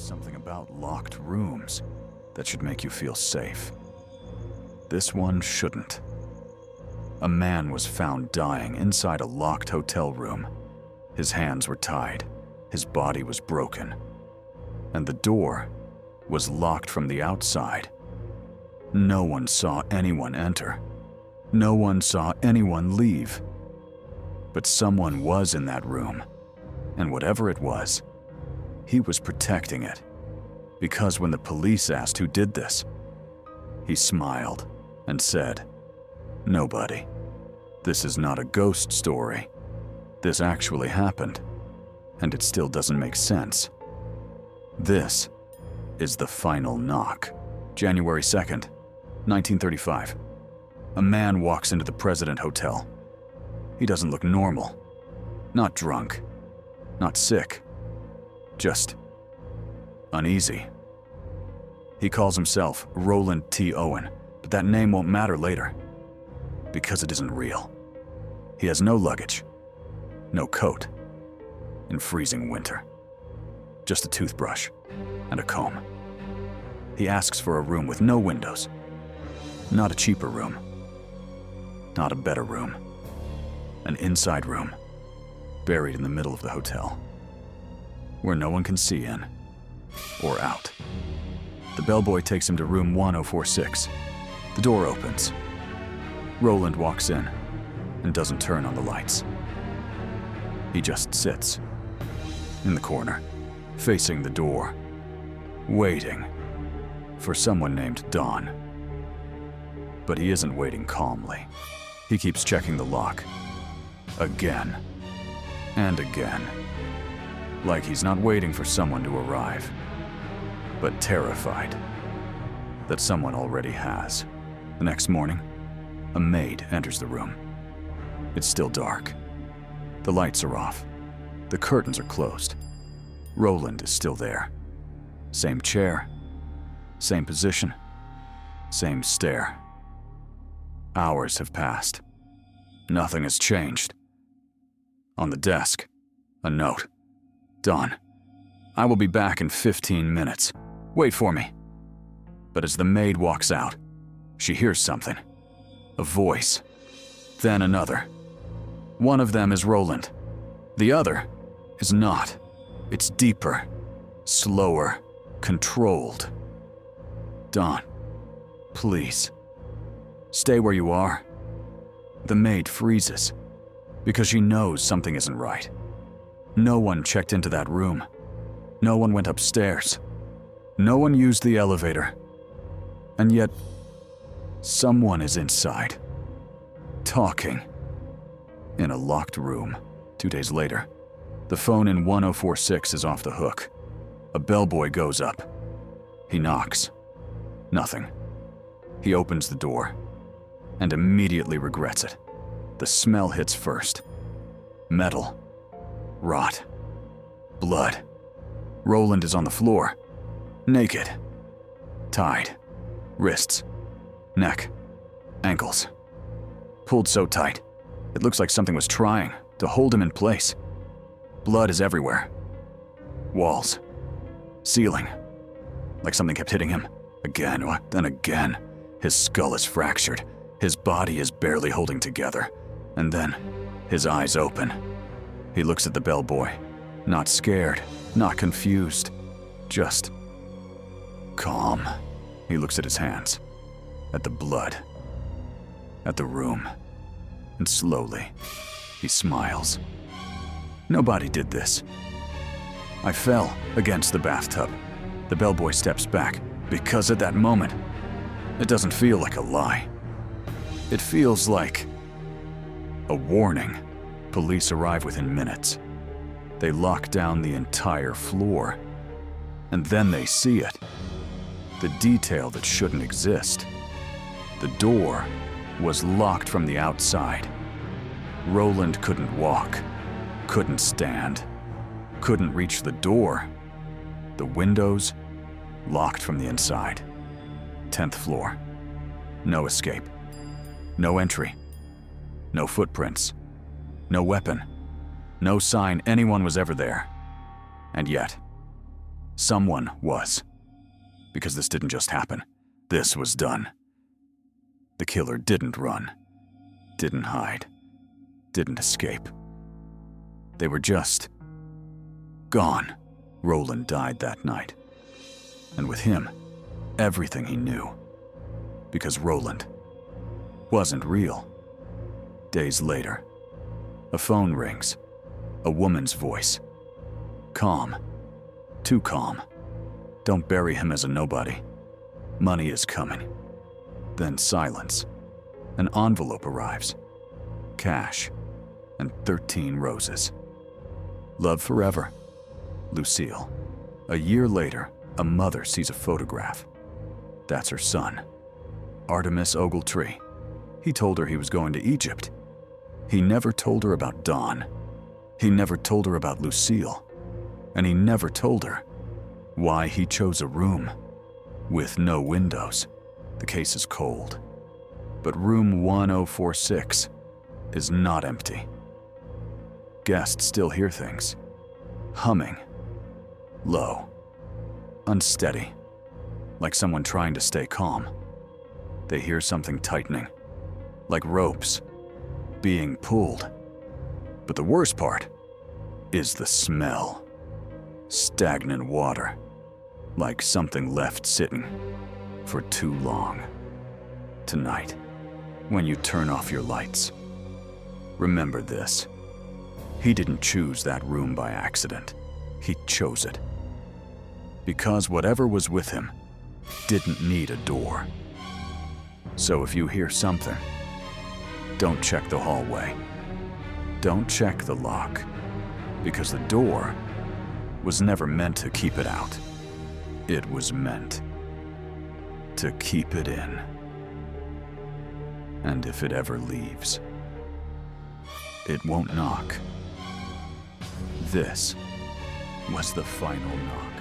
something about locked rooms that should make you feel safe. This one shouldn't. A man was found dying inside a locked hotel room. His hands were tied, his body was broken, and the door was locked from the outside. No one saw anyone enter. No one saw anyone leave. But someone was in that room, and whatever it was, he was protecting it. Because when the police asked who did this, he smiled and said, "Nobody. This is not a ghost story. This actually happened, and it still doesn't make sense." This is The Final Knock. January 2nd, 1935. A man walks into the President Hotel. He doesn't look normal. Not drunk. Not sick. Just uneasy. He calls himself Roland T. Owen, but that name won't matter later, because it isn't real. He has no luggage, no coat, in freezing winter. Just a toothbrush and a comb. He asks for a room with no windows. Not a cheaper room. Not a better room. An inside room, buried in the middle of the hotel, where no one can see in or out. The bellboy takes him to room 1046. The door opens. Roland walks in and doesn't turn on the lights. He just sits in the corner, facing the door, waiting for someone named Dawn. But he isn't waiting calmly. He keeps checking the lock, again and again, like he's not waiting for someone to arrive, but terrified that someone already has. The next morning, a maid enters the room. It's still dark. The lights are off. The curtains are closed. Roland is still there. Same chair, same position, same stare. Hours have passed. Nothing has changed. On the desk, a note. "Dawn, I will be back in 15 minutes. Wait for me." But as the maid walks out, she hears something. A voice. Then another. One of them is Roland. The other is not. It's deeper, slower, controlled. "Dawn, please, stay where you are." The maid freezes, because she knows something isn't right. No one checked into that room. No one went upstairs. No one used the elevator. And yet, someone is inside, talking, in a locked room. 2 days later, the phone in 1046 is off the hook. A bellboy goes up. He knocks. Nothing. He opens the door, and immediately regrets it. The smell hits first. Metal. Rot. Blood. Roland is on the floor. Naked. Tied. Wrists. Neck. Ankles. Pulled so tight, it looks like something was trying to hold him in place. Blood is everywhere. Walls. Ceiling. Like something kept hitting him. Again, then again. His skull is fractured. His body is barely holding together. And then, his eyes open. He looks at the bellboy. Not scared, not confused. Just calm. He looks at his hands. At the blood. At the room. And slowly, he smiles. "Nobody did this. I fell against the bathtub." The bellboy steps back, because at that moment, it doesn't feel like a lie. It feels like a warning. Police arrive within minutes. They lock down the entire floor. And then they see it. The detail that shouldn't exist. The door was locked from the outside. Roland couldn't walk, couldn't stand, couldn't reach the door. The windows locked from the inside. 10th floor. No escape. No entry. No footprints. No weapon. No sign anyone was ever there. And yet, Someone was. Because this didn't just happen. This was done. The killer didn't run, didn't hide, didn't escape. They were just gone. Roland died that night. And with him, everything he knew. Because Roland wasn't real. Days later, a phone rings. A woman's voice. Calm. Too calm. Don't bury him as a nobody. Money is coming. Then silence. An envelope arrives. Cash. And 13 roses. Love forever. Lucille. A year later, a mother sees a photograph. That's her son. Artemis Ogletree. He told her he was going to Egypt. He never told her about Dawn. He never told her about Lucille. And he never told her why he chose a room with no windows. The case is cold. But room 1046 is not empty. Guests still hear things. Humming. Low. Unsteady. Like someone trying to stay calm. They hear something tightening. Like ropes being pulled. But the worst part is the smell. Stagnant water. Like something left sitting for too long. Tonight, when you turn off your lights, remember this. He didn't choose that room by accident. He chose it. Because whatever was with him didn't need a door. So if you hear something, don't check the hallway. Don't check the lock. Because the door was never meant to keep it out. It was meant to keep it in. And if it ever leaves, it won't knock. This was the final knock.